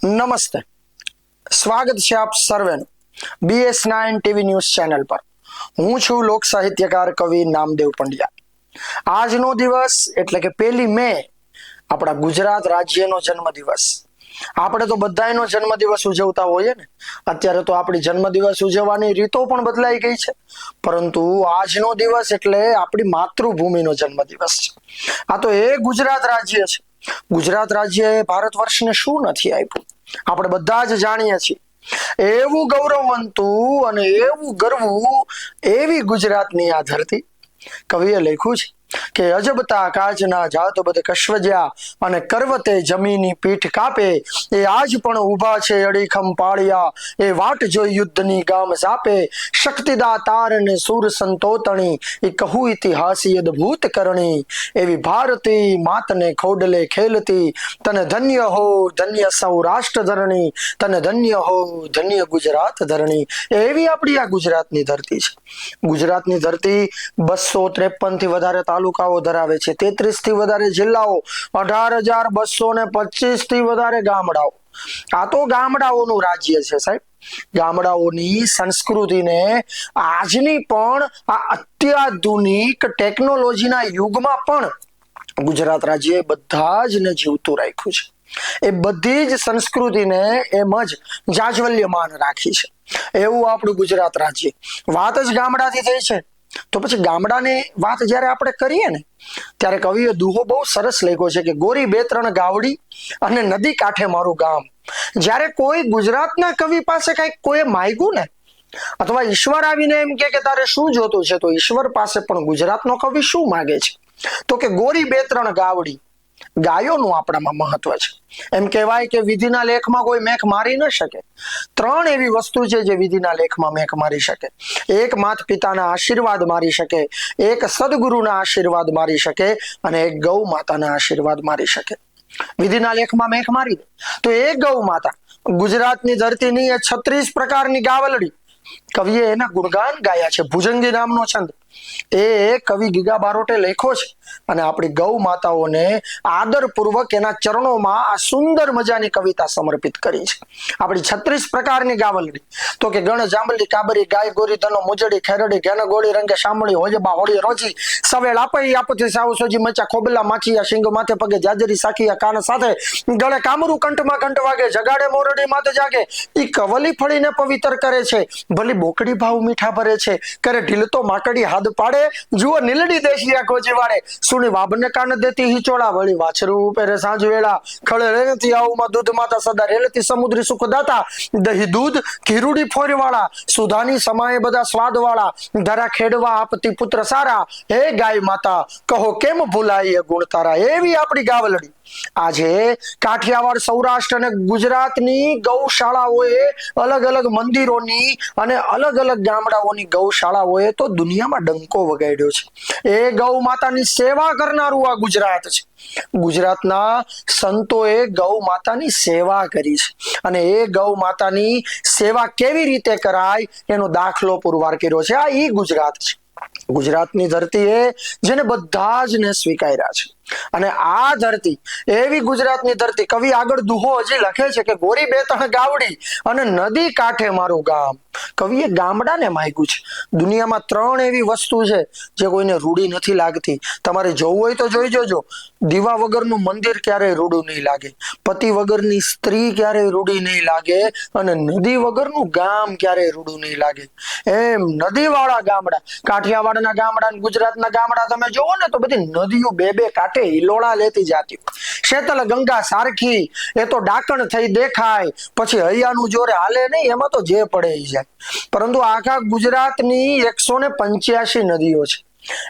નમસ્તે, સ્વાગત છે આપ સર્વેનું BS9 ટીવી ન્યૂઝ ચેનલ પર. હું છું લોક સાહિત્યકાર કવિ નામદેવ પંડ્યા. આજનો દિવસ એટલે કે 1 મે આપણા ગુજરાત રાજ્યનો જન્મદિવસ. આપણે તો બધાયનો જન્મદિવસ ઉજવતા હોઈએ ને. અત્યારે તો આપણી જન્મદિવસ ઉજવવાની રીતો પણ બદલાઈ ગઈ છે, પરંતુ આજનો દિવસ એટલે આપણી માતૃભૂમિનો જન્મદિવસ છે. આ તો એ ગુજરાત રાજ્ય છે. ગુજરાત રાજ્યએ ભારત વર્ષને શું નથી આપ્યું આપણે બધા જ જાણીએ છીએ. એવું ગૌરવવંતું અને એવું ગરવું એવી ગુજરાતની આ ધરતી. કવિએ લખ્યું છે કે અજબતા કાચના જાત બધ કશ્વજ્યા અને કરવતે જમીની પીઠ કાપે, એ આજ પણ ઊભા છે અડીખમ પાળિયા, એ વાટ જોઈ યુદ્ધની ગામ સાપે, શક્તિદા તાર ને સુર સંતોતણી, એ કહું ઇતિહાસી અદ્ભુત કરણી, એવી ભારતી માતને ખોડલે ખેલતી, તને ધન્ય હો ધન્ય સૌરાષ્ટ્ર ધરણી, તને ધન્ય હો ધન્ય ગુજરાત ધરણી. એવી આપણી આ ગુજરાતની ધરતી છે. ગુજરાતની ધરતી 253 થી વધારે તાલુકાઓ ધરાવે છે, 33 થી વધારે જિલ્લાઓ, 18,225 થી વધારે ગામડાઓ. આ તો ગામડાઓનું રાજ્ય છે સાહેબ. ગામડાઓની સંસ્કૃતિને આજની પણ આ અત્યાધુનિક ટેકનોલોજીના યુગમાં પણ ગુજરાત રાજ્યએ બધા જ ને જીવતું રાખ્યું છે. એ બધી જ સંસ્કૃતિને એમ જ જાજવલ્યમાન રાખી છે. એવું આપણું ગુજરાત રાજ્ય. વાત જ ગામડાથી થઈ છે, તો પછી ગામડાની વાત જ્યારે આપણે કરીએ ને ત્યારે કવિએ દુહો બહુ સરસ લખ્યો છે કે ગોરી 2-3 ગાવડી અને નદી કાંઠે મારું ગામ. જ્યારે કોઈ ગુજરાતના કવિ પાસે કઈક કોઈ માંગ્યું ને, અથવા ઈશ્વર આવીને એમ કે તારે શું જોતું છે, તો ઈશ્વર પાસે પણ ગુજરાતનો કવિ શું માંગે છે, તો કે ગોરી 2-3 ગાવડી. ગાયોનું આપણામાં મહત્વ છે. એમ કહેવાય કે વિધિના લેખમાં કોઈ મેખ મારી ન શકે. 3 એવી વસ્તુ છે જે વિધિના લેખમાં મેખ મારી શકે. એક માત પિતાના આશીર્વાદ મારી શકે, એક સદગુરુના આશીર્વાદ મારી શકે, અને એક ગૌ માતાના આશીર્વાદ મારી શકે. વિધિના લેખમાં મેખ મારી દે તો એ ગૌ માતા ગુજરાતની ધરતીની એ 36 પ્રકારની ગાવલડી. કવિએ એના ગુણગાન ગાયા છે. ભુજંગી નામનો છંદ એ કવિ ગીગા બારોટે લખ્યો છે, અને આપણી ગૌ માતાઓને આદરપૂર્વક એના ચરણોમાં આ સુંદર મજાની કવિતા સમર્પિત કરી છે. આપણી 36 પ્રકારની ગાવલડી તો કે ગણ જાંબલી કાબરી ગાય ગોરી ધનો મુજડી ખેરડી ઘેન ગોળી રંગે શામળી હોજબા હોળી રોજી સવેળ આપઈ આપતી સાવ સોજી મચા ખોબલા માખીયા શિંગ માથે પગે જાજરી સાખીયા કાન સાથે ગળે કામરું કંઠમાં કંઠ વાગે જગાડે મોરડી માથે જાગે. ઈ કવલી ફળીને પવિત્ર કરે છે, ભલી બોકડી ભાવ મીઠા ભરે છે, કરે ઢીલતો માકડી હાથ પાડે, જુઓ નીલડી દેશિયા કોજી વાળે, સુણી વાબને કાન દેતી હિચોળા, વળી વાછરું પહેરે સાંજ વેળા, ખળે રેતી આવુમાં દૂધ માતા સદા રેલતી સમુદ્રી સુખ દાતા, દહીં દૂધ ઘીરુડી ફોરવાળા, સુધાની સમાયે બધા સ્વાદ વાળા, ધરા ખેડવા આપતી પુત્ર સારા, હે ગાય માતા કહો કેમ ભૂલાય ગુણ તારા. એવી આપણી ગાવલડી. આજે કાઠિયાવાડ, સૌરાષ્ટ્ર અને ગુજરાતની ગૌશાળાઓએ અલગ અલગ મંદિરોની અને અલગ અલગ ગામડાઓની ગૌશાળાઓએ તો દુનિયામાં ડંકો વગાડ્યો છે. એ ગૌ માતાની સેવા કરનારું આ ગુજરાત છે. ગુજરાતના સંતોએ ગૌ માતાની સેવા કરી છે, અને એ ગૌ માતાની સેવા કેવી રીતે કરાય એનો દાખલો પુરવાર કર્યો છે. આ ઈ ગુજરાત છે. ગુજરાતની ધરતીએ જેને બધા જ ને સ્વીકાર્યા છે, અને આ ધરતી એવી ગુજરાતની ધરતી. કવિ આગળ દુહો હજી લખે છે કે ગોરી 2-3 ગાવડી અને નદી કાંઠે મારું ગામ. કવિએ ગામડાને માંગ્યું છે. દુનિયામાં 3 એવી વસ્તુ છે જે કોઈને રૂડી નથી લાગતી. તમારે જોવું હોય તો જોઈ જોજો. દીવા વગરનું મંદિર ક્યારેય રૂડું નહીં લાગે, પતિ વગરની સ્ત્રી ક્યારેય રૂડી નહીં લાગે, અને નદી વગરનું ગામ ક્યારેય રૂડું નહીં લાગે. એમ નદીવાળા ગામડા, કાઠિયાવાડના ગામડા, ગુજરાતના ગામડા તમે જોવો ને તો બધી નદીઓ 2-2 કાંઠે હિલોળા લેતી જાતી. શેતલ ગંગા સારખી એ તો ડાકણ થઈ દેખાય, પછી હૈયાનું જોરે હાલે નહીં, એમાં તો જે પડે એ જાય. પરંતુ આખા ગુજરાતની 185 નદીઓ છે.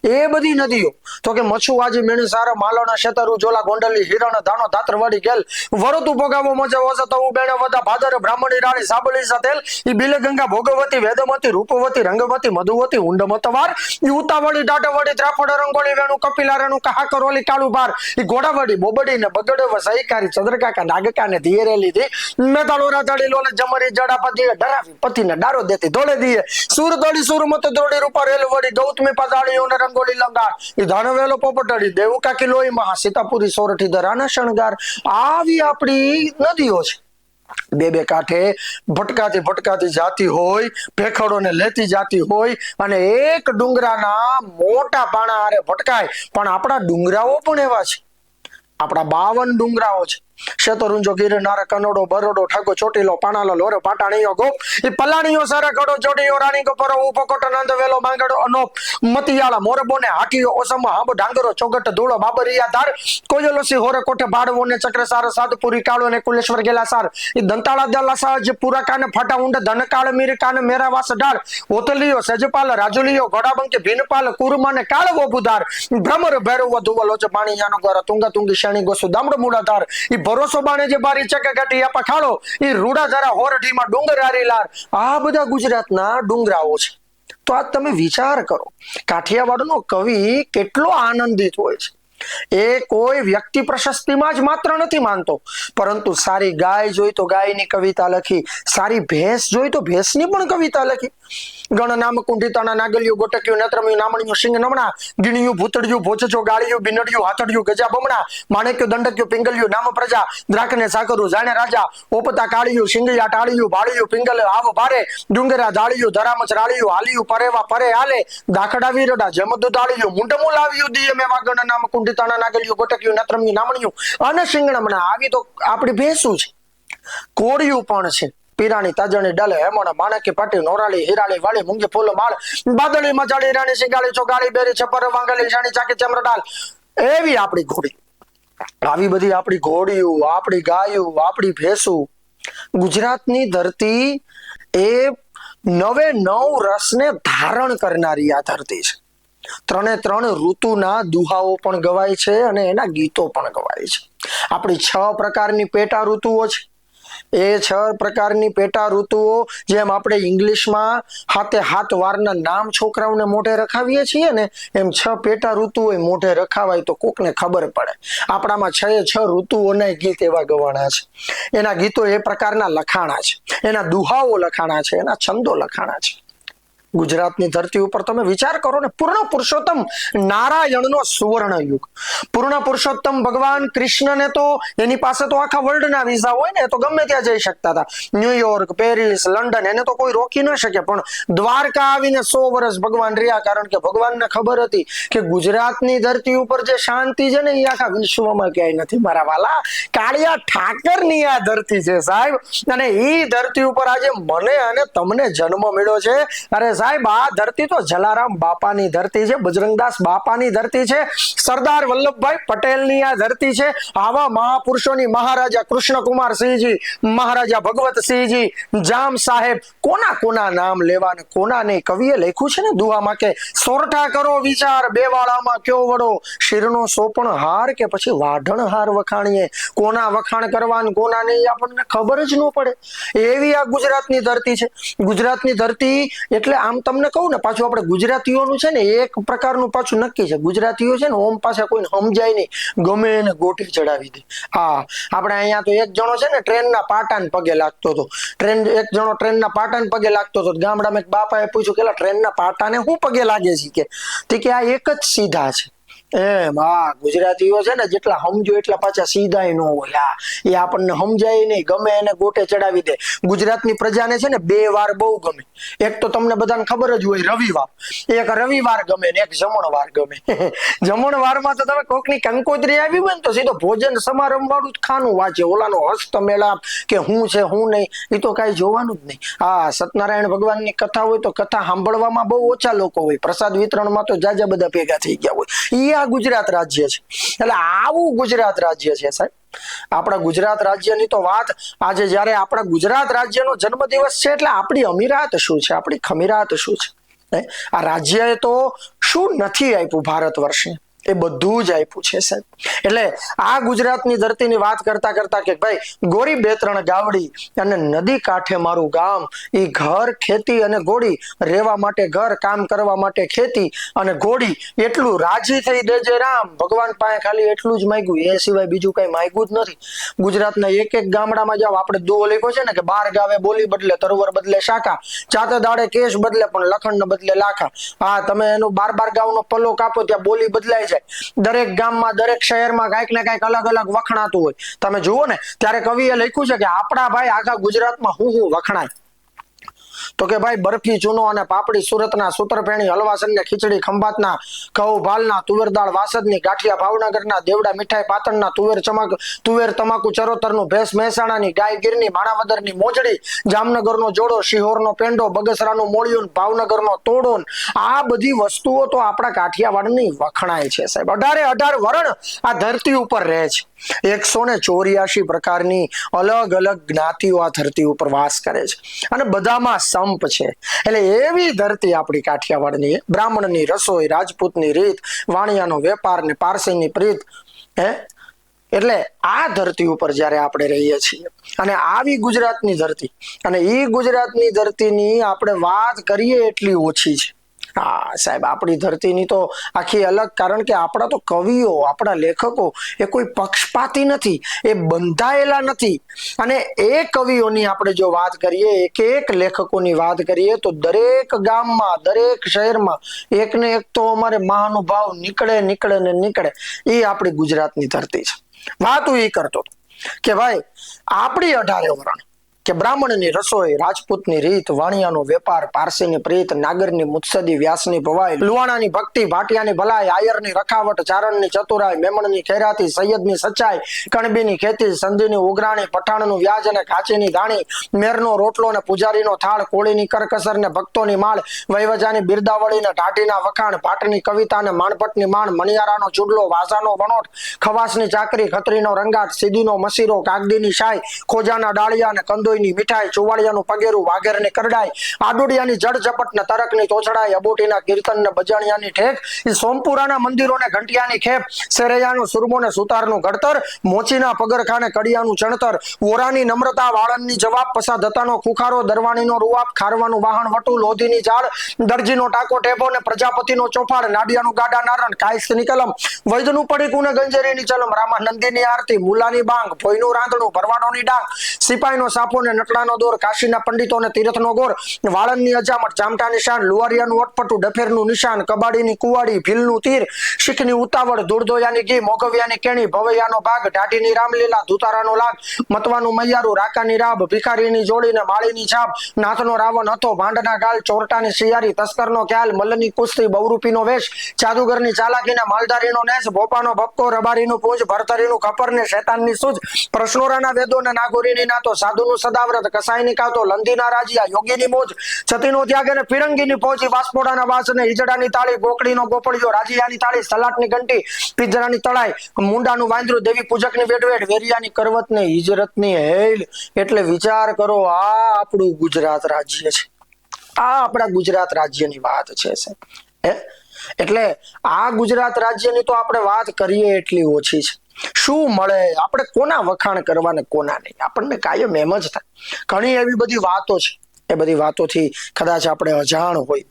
એ બધી નદીઓ તો કે મછુવાજી, મેણસારા, માલણ, શેતરુ, જોલા, ગોંડલી, હિરણ, ધાણો, ધાત્રવાડી, ગેલ, વરતુ, ભોગાવો, મજે, વસત, બેણે, વદા, ભાદર, બ્રાહ્મણી, રાણી, સાબળી, સાતેલ, ઈ બિલે ગંગા, ભોગવતી, વેદમતી, રૂપવતી, રંગવતી, મધુવતી, ઉંડમતવાર, ઈ ઉતાવળી, ડાટવડી, ત્રાફડ, રંગોળી, વેણુ, કપિલા, રેણુ, કહાકરોલી, કાળુબાર, ઈ ઘોડાવડી, બોબડી ને બગડે, વસાઈકારી, ચંદ્રકાકા, નાગકા ને ધીરેલી થી, મેતાળોરા, તળી, લોલે, જમરી, જડાપતિ, ડરાવી, પતિને ડારો દેતી, ધોળે દીએ, સુર દોડી, સુરમત દોડી, રૂપા, રેલવડી, ગૌતમી, પાદાળી, રંગોળી લંગાર, ઈ ધાણવેલો પોપટડી, દેવકાકી લોહી મહા, સીતાપુરી, સોરઠી, ધરાના શણગાર. આવી આપણી નદીઓ છે. બે કાંઠે ભટકાતી ભટકાતી જાતી હોય, ભેખડોને લેતી જાતી હોય અને એક ડુંગરાના મોટા પાણા હારે ભટકાય. પણ આપણા ડુંગરાઓ પણ એવા છે, આપણા 52 ડુંગરાઓ છે. શેતરુંજો ગિરનાર કનોડો બરોડો ઠાકો ચોટીલો પાણાલો લોરે પાટાણીઓ ગોપ એ પલાણીઓ સારા કડો ચોટીઓ રાણી ગોપરો ઉપકોટ નંદ વેલો માંગડો અનોપ મતિયાળા મોરબોને હાટીઓ ઓસમા હાબ ડાંગરો ચોગટ ધૂળો બાબરિયા ધાર કોયલોસી હોરે કોઠે ભાડવો ને ચક્ર સાર સાતપુરી કાળો ને કુલેશ્વર ગેલા સાર એ દંતાળા દલા સાજ પુરા કાને ફાટા ઊંડ ધનકાળ મીર કાને મેરાવાસ ડાળ ઓતલીઓ સજપાલ રાજુલીઓ ઘોડાબંકે ભીનપાલ કુરમા ને કાળવો બુધાર ભ્રમર ભૈરવ ધુવલો છે પાણી યાનો ગર તુંગા તુંગી શેણી ગોસુ દામડ મૂળાધાર એ ભરોસો બાણે જે બારી ચકે ગટી આપા ખાડો એ રૂડા જરા હોરઠીમાં ડુંગર હારી લાર. આ બધા ગુજરાતના ડુંગરાઓ છે. તો આજ તમે વિચાર કરો, કાઠિયાવાડનો કવિ કેટલો આનંદિત હોય છે. એ કોઈ વ્યક્તિ પ્રશસ્તિમાં જ માત્ર નથી માનતો, પરંતુ સારી ગાય જોઈ તો ગાયની કવિતા લખી, સારી ભેંસ જોઈ તો ભેંસની પણ કવિતા લખી. ગણ નામ કુંઠિતાના નાગલિયું ગોટક્યું નેત્રમ્યું નામણિયું સિંહ નમણા ગીણિયું ભૂતળિયું ભોચચો ગાળિયું બિનડિયું હાથડિયું ગજા બમણા માણેક્યું દંડક્યું પિંગલિયું નામ પ્રજા દ્રાકને સાકરું જાણે રાજા ઓપતા કાળિયું સિંગિયા ટાળિયું ભાળિયું પિંગલ આવ ભારે ડુંગરા જાળિયું ધરામચ રાળિયું હાલિયું પરેવા પરે હાલે દાખડા વીરડા જમદુ દાળિયું મુંડમું લાવ્યું દિયે મેવા ગણ નામ કુંઠિતાના નાગલિયું ગોટક્યું નેત્રમ્યું નામણિયું અને સિંહ નમણા. આવી તો આપણી ભેંસું છે. કોળિયું પણ છે. પીરાણી તાજણી ડલે હેમણ માણકી પાટી નોરાળી હીરાળી વાળી મૂંગી ફૂલ માળ બાદળી મજાળી રાણી સિંગાળી ચોગાળી બેરી છપર વાંગલી શાણી ચાકી ચમરડાલ. એવી આપણી ઘોડી, આવી બધી આપણી ઘોડીયું, આપણી ગાયું, આપણી ભેંસું. ગુજરાતની ધરતી એ 9 રસને ધારણ કરનારી આ ધરતી છે. 3 ઋતુના દુહાઓ પણ ગવાય છે અને એના ગીતો પણ ગવાય છે. આપણી 6 પ્રકારની પેટા ઋતુઓ છે. એ 6 પ્રકારની પેટા ઋતુઓ જેમ આપણે ઇંગ્લિશમાં 7 વારના નામ છોકરાઓને મોઢે રખાવીએ છીએ ને, એમ 6 પેટા ઋતુઓ મોઢે રખાવાય તો કોકને ખબર પડે. આપણામાં 6 ઋતુઓના ગીત એવા ગવાણા છે. એના ગીતો એ પ્રકારના લખાણા છે, એના દુહાઓ લખાણા છે, એના છંદો લખાણા છે. ગુજરાતની ધરતી ઉપર તમે વિચાર કરો ને, પૂર્ણ પુરુષોત્તમ નારાયણનો સુવર્ણ યુગ. પૂર્ણ પુરુષોત્તમ ભગવાન કૃષ્ણને તો એની પાસે તો આખા વર્લ્ડના વિઝા હોય ને, તો ગમે ત્યાં જઈ શકતા હતા. ન્યુયોર્ક, પેરિસ, લંડન, એને તો કોઈ રોકી ન શકે. પણ દ્વારકા આવીને 100 વર્ષ ભગવાન રહ્યા, કારણ કે ભગવાનને ખબર હતી કે ગુજરાતની ધરતી ઉપર જે શાંતિ છે ને એ આખા વિશ્વમાં ક્યાંય નથી. મારા વાલા, કાળિયા ઠાકરની આ ધરતી છે સાહેબ, અને એ ધરતી ઉપર આજે મને અને તમને જન્મ મળ્યો છે. અરે સાહેબ, આ ધરતી તો જલારામ બાપાની ધરતી છે, બજરંગદાસ બાપાની ધરતી છે, સરદાર વલ્લભભાઈ પટેલની આ ધરતી છે. આવા મહાપુરુષોની, મહારાજા કૃષ્ણકુમાર સિંહજી, મહારાજા ભગવતસિંહજી, જામ સાહેબ, કોના નામ લેવા ને કોના નહીં. કવિએ લખ્યું છે ને દુહામાં કે સોરઠા કરો વિચાર બેવાળામાં કયો વડો, શિરનો સોપણ હાર કે પછી વાઢણ હાર વખાણીએ. કોના વખાણ કરવા ને કોના નહીં આપણને ખબર જ ન પડે. એવી આ ગુજરાતની ધરતી છે. ગુજરાતની ધરતી એટલે આમ તમને કહું ને, પાછું આપણે ગુજરાતીઓનું છે ને એક પ્રકારનું પાછું નક્કી છે. ગુજરાતીઓ છે ને ઓમ પાસે કોઈને સમજાય નહીં, ગમે એને ગોટી ચડાવી દે. હા, આપણે અહીંયા તો એક જણો છે ને ટ્રેનના પાટાને પગે લાગતો હતો. એક જણો ટ્રેનના પાટાને પગે લાગતો હતો. ગામડામાં એક બાપાએ પૂછ્યું કે ટ્રેનના પાટાને શું પગે લાગે છે કે આ એક જ સીધા છે. એમ હા, ગુજરાતીઓ છે ને જેટલા સમજો એટલા પાછા સીધા ન હોય. એ આપણને સમજાય નહીં, ગમે એને ગોટે ચડાવી દે. ગુજરાતની પ્રજાને છે ને 2 વાર બહુ ગમે. એક તો તમને બધાને ખબર જ હોય, રવિવાર. એક રવિવાર ગમે ને એક જમણવાર ગમે. જમણવારમાં તો તમે કોકની કંકોત્રી આવી હોય ને તો સીધો ભોજન સમારંભ વાળું જ ખાનું વાંચે. ઓલાનો હસ્તમેળાપ કે હું છે હું નહીં એ તો કઈ જોવાનું જ નહીં. હા, સત્યનારાયણ ભગવાનની કથા હોય તો કથા સાંભળવામાં બહુ ઓછા લોકો હોય, પ્રસાદ વિતરણમાં તો જાજા બધા ભેગા થઈ ગયા હોય. ગુજરાત રાજ્ય છે. એટલે આવું ગુજરાત રાજ્ય છે સાહેબ. આપણા ગુજરાત રાજ્યની તો વાત આજે જ્યારે આપણા ગુજરાત રાજ્યનો જન્મદિવસ છે એટલે આપણી અમીરાત શું છે, આપણી ખમીરાત શું છે. આ રાજ્યએ તો શું નથી આપ્યું ભારત વર્ષે, એ બધું જ આપ્યું છે સાહેબ. એટલે આ ગુજરાતની ધરતીની વાત કરતા કરતા કે ભાઈ ગોરી 2-3 ગાવડી અને નદી કાંઠે મારું ગામ, એ ઘર ખેતી અને ઘોડી, રહેવા માટે ઘર, કામ કરવા માટે ખેતી અને ઘોડી, એટલું રાજી થઈ દેજે રામ. ભગવાન પાસે ખાલી એટલું જ માંગ્યું, એ સિવાય બીજું કઈ માંગ્યું જ નથી. ગુજરાતના એક ગામડામાં જાઓ, આપણે દુઓ લખ્યો છે ને કે 12 ગાવે બોલી બદલે, તરવર બદલે શાખા, ચાતે દાડે કેશ બદલે પણ લખણ ને બદલે લાખા. હા, તમે એનું 12 ગાવનો પલ્લો કાપો ત્યાં બોલી બદલાય છે. દરેક ગામમાં દરેક શહેરમાં કાંઈક ને કાંઈક અલગ અલગ વખણાતું હોય. તમે જુઓ ને ત્યારે કવિએ લખ્યું છે કે આપણા ભાઈ આખા ગુજરાતમાં હું વખણાય, તો કે ભાઈ બરફી ચૂનો અને પાપડી સુરતના, સૂતરફેણી હલવાસન ને ખીચડી ખંભાતના, ઘઉં ભાલના, તુવેર દાળ વાસદની, ગાંઠિયા ભાવનગરના, દેવડા મીઠાઈ પાટણના, તુવેર તમાકુ ચરોતરનું, ભેંસ મહેસાણાની, ગાય ગીરની, માણાવદરની મોજડી, જામનગરનો જોડો, શિહોરનો પેંડો, બગસરાનું મોળિયું, ભાવનગરનો તોડો, આ બધી વસ્તુઓ તો આપણા કાઠિયાવાડની વખણાય છે સાહેબ. 18 વરણ આ ધરતી ઉપર રહે છે. 184 પ્રકારની અલગ અલગ જ્ઞાતિઓ આ ધરતી ઉપર વાસ કરે છે અને બધામાં સંપ છે. એટલે એવી ધરતી આપણી કાઠિયાવાડની. બ્રાહ્મણની રસોઈ, રાજપૂતની રીત, વાણિયાનો વેપાર ને પારસીની પ્રીત. એટલે આ ધરતી ઉપર જ્યારે આપણે રહીએ છીએ અને આવી ગુજરાતની ધરતી, અને એ ગુજરાતની ધરતીની આપણે વાત કરીએ એટલી ઓછી છે. હા સાહેબ, આપણી ધરતીની તો આખી અલગ, કારણ કે આપણા તો કવિઓ, આપણા લેખકો એ કોઈ પક્ષપાતી નથી, એ બંધાયેલા નથી. અને એ કવિઓની આપણે જો વાત કરીએ, એક લેખકોની વાત કરીએ, તો દરેક ગામમાં દરેક શહેરમાં એક ને એક તો અમારે મહાનુભાવ નીકળે. એ આપણી ગુજરાતની ધરતી છે. વાત હું એ કરતો કે ભાઈ આપણી 18 વરણ કે બ્રાહ્મણની રસોઈ, રાજપૂતની રીત, વાણિયાનો વેપાર, પારસીની પ્રીત, નાગરની મુત્સદી, વ્યાસની ભવાઈ, લુવાણાની ભક્તિ, ભાટિયાની ભલાઈ, આયરની રખાવટ, ચારણની ચતુરાઈ, મેમણની ખેરાતી, સૈયદની સચ્ચાઈ, કણબીની ખેતી, સંધીની ઉઘરાણી, પઠાણનું વ્યાજ અને ઘાચીની ધાણી, મેરનો રોટલો અને પૂજારીનો થાળ, કોળીની કરકસર ને ભક્તોની માળ, વૈવજાની બિરદાવળી ને ઢાઢીના વખાણ, ભાટની કવિતા ને માણપટની માણ, મણિયારાનો ચૂડલો, વાસાનો વણોટ, ખવાસની ચાકરી, ખત્રીનો રંગાટ, સીધીનો મસીરો, કાગદીની શાય, ખોજાના ડાળિયા ને કંદો મીઠાઈ, ચુવાડિયાનું પગેરું, વાઘેરની કરડાઈ, આડુડિયાની જડ ઝપટ ને તરકની તોછડાઈ, અબોટીના કીર્તન ને બજાણિયાની ઠેક, સોમપુરાના મંદિરો ને ઘંટિયાની ખેપ, સેરૈયાનો સુરમો ને સુતારનું ઘડતર, મોચીના પગરખાને કડિયાનું ચણતર, ઓરાની નમ્રતા, વાળનની જવાબ, પસાધતાનો ખુખારો, દરવાણીનો રૂવાબ, ખારવાનું વાહન વટુ, લોધીની ઝાડ, દરજીનો ટાકો ટેબો ને પ્રજાપતિનો ચોફાડ, નાડિયાનું ગાડા નારણ, કાયસ્થની કલમ, વૈદનું પડીકું ને ગંજેરીની ચલમ, રામાનંદીની આરતી, મુલાની બાંગ, ભોયનું રાંધણું, ભરવાડોની ડાંગ, સિપાહીનો સાપો ને નટલાનો દોર, કાશીના પંડિતોને તીર્થનો ગોર, વાળંદની અજામત, ચામટા નિશાન, લુવારિયાનું અટપટું, ડફેરનું નિશાન, કબાડીની કુવાડી, ભીલનું તીર, શીખની ઉતાવળ, દોડદોયાની ઘી, મોગવિયાની કેણી, ભવૈયાનો ભાગ, ઢાઢીની રામલીલા, ધુતારાનો લાગ, મતવાનું મૈયારું, રાકાની રાબ, ભિખારીની જોડી ને માળીની છાપ, નાથનો રાવણ હતો, ભાંડના ગાલ, ચોરટાની શિયારી, તસ્કરનો ખ્યાલ, મલ્લની કુસ્તી, બહુરૂપીનો વેશ, જાદુગરની ચાલાકીને માલધારીનો નેસ, ભોપાનો ભપકો, રબારીનું પૂંજ, ભરતરીનું ખપર ને શેતાનની સૂઝ, પ્રશ્નોરાના વેદો ને નાગોરીની નાતો, સાધુનું સદાવ્રત, કસાઈની કાતો, લંદીના રાજીયા, યોગીની મોજ, સતીનો ત્યાગ અને ફિરંગીની પહોંચી, વાસપોડાના વાસ અને ઈજડાની તાળી, ગોકળીનો ગોપળિયો, રાજીયાની તાળી, સલાટની ઘંટી, પિંજરાની તળાઈ, મુંડાનું વાંદરું, દેવી પૂજકની વેડવેડ, વેરિયાની કરવત ને હિજરતની હેલ. એટલે વિચાર કરો, આ આપણું ગુજરાત રાજ્ય છે. આ આપણા ગુજરાત રાજ્યની વાત છે સાહેબ. એટલે આ ગુજરાત રાજ્યની તો આપણે વાત કરીએ એટલી ઓછી છે. શું મળે, આપણે કોના વખાણ કરવા ને કોના નહીં, આપણને કાયમ એમ જ થાય. ઘણી એવી બધી વાતો છે, એ બધી વાતોથી કદાચ આપણે અજાણ હોય.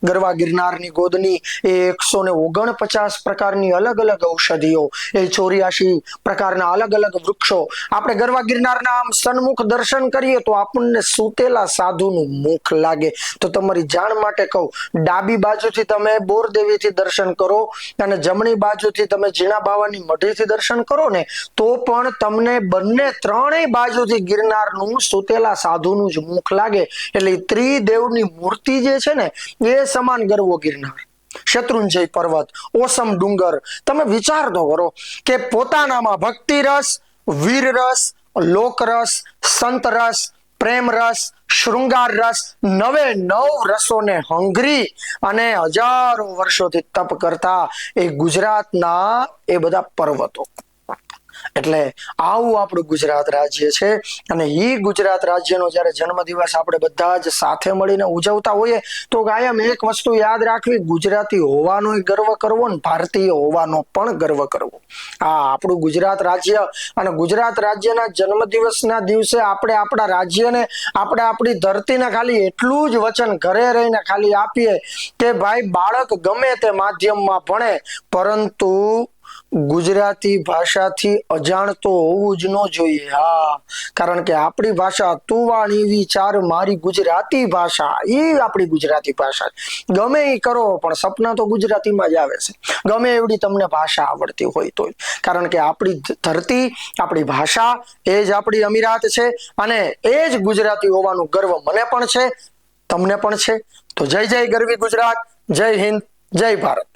ગરવા ગિરનારની ગોદની 149 પ્રકારની અલગ અલગ ઔષધિઓ, 84 પ્રકારના અલગ અલગ વૃક્ષો. આપણે ગરવા ગિરનારના આમ સન્મુખ દર્શન કરીએ તો આપણને સૂતેલા સાધુનું મુખ લાગે. તો તમારી જાણ માટે કહું, ડાબી બાજુથી તમે બોરદેવીથી દર્શન કરો અને જમણી બાજુથી તમે ઝીણા બાવાની મઢીથી દર્શન કરો ને, તો પણ તમને બંને ત્રણેય બાજુથી ગિરનારનું સૂતેલા સાધુનું જ મુખ લાગે. એટલે ત્રિદેવની મૂર્તિ જે છે ને, એ સમાન ગરવો ગિરનાર, શત્રુંજય પર્વત, ઓસમ ડુંગર. તમે વિચાર તો કરો કે પોતાનામાં ભક્તિ રસ, વીર રસ, લોક રસ, સંત રસ, પ્રેમ રસ, શૃંગાર રસ, 99 રસોને હંગરી અને હજારો વર્ષોથી તપ કરતા એ ગુજરાતના એ બધા પર્વતો. એટલે આવું આપણું ગુજરાત રાજ્ય છે. અને એ ગુજરાત રાજ્યનો જ્યારે જન્મદિવસ આપણે બધા જ સાથે મળીને ઉજવતા હોઈએ તો કાયમ એક વસ્તુ યાદ રાખવી, ગુજરાતી હોવાનો ગર્વ કરવો ને ભારતીય હોવાનો પણ ગર્વ કરવો. આ આપણું ગુજરાત રાજ્ય, અને ગુજરાત રાજ્યના જન્મદિવસના દિવસે આપણે આપણા રાજ્યને, આપણે આપણી ધરતીને ખાલી એટલું જ વચન ઘરે રહીને ખાલી આપીએ કે ભાઈ બાળક ગમે તે માધ્યમમાં ભણે, પરંતુ ગુજરાતી ભાષાથી અજાણતો હોવું જ ન જોઈએ. હા, કારણ કે આપણી ભાષા તુવાણી વિચાર મારી ગુજરાતી ભાષા એ આપણી ગુજરાતી ભાષા ગમે એ કરો પણ સપના તો ગુજરાતીમાં જ આવે છે, ગમે એવડી તમને ભાષા આવડતી હોય તો. કારણ કે આપણી ધરતી, આપણી ભાષા એ જ આપણી અમીરાત છે અને એ જ ગુજરાતી હોવાનું ગર્વ મને પણ છે, તમને પણ છે. તો જય જય ગરવી ગુજરાત, જય હિન્દ, જય ભારત.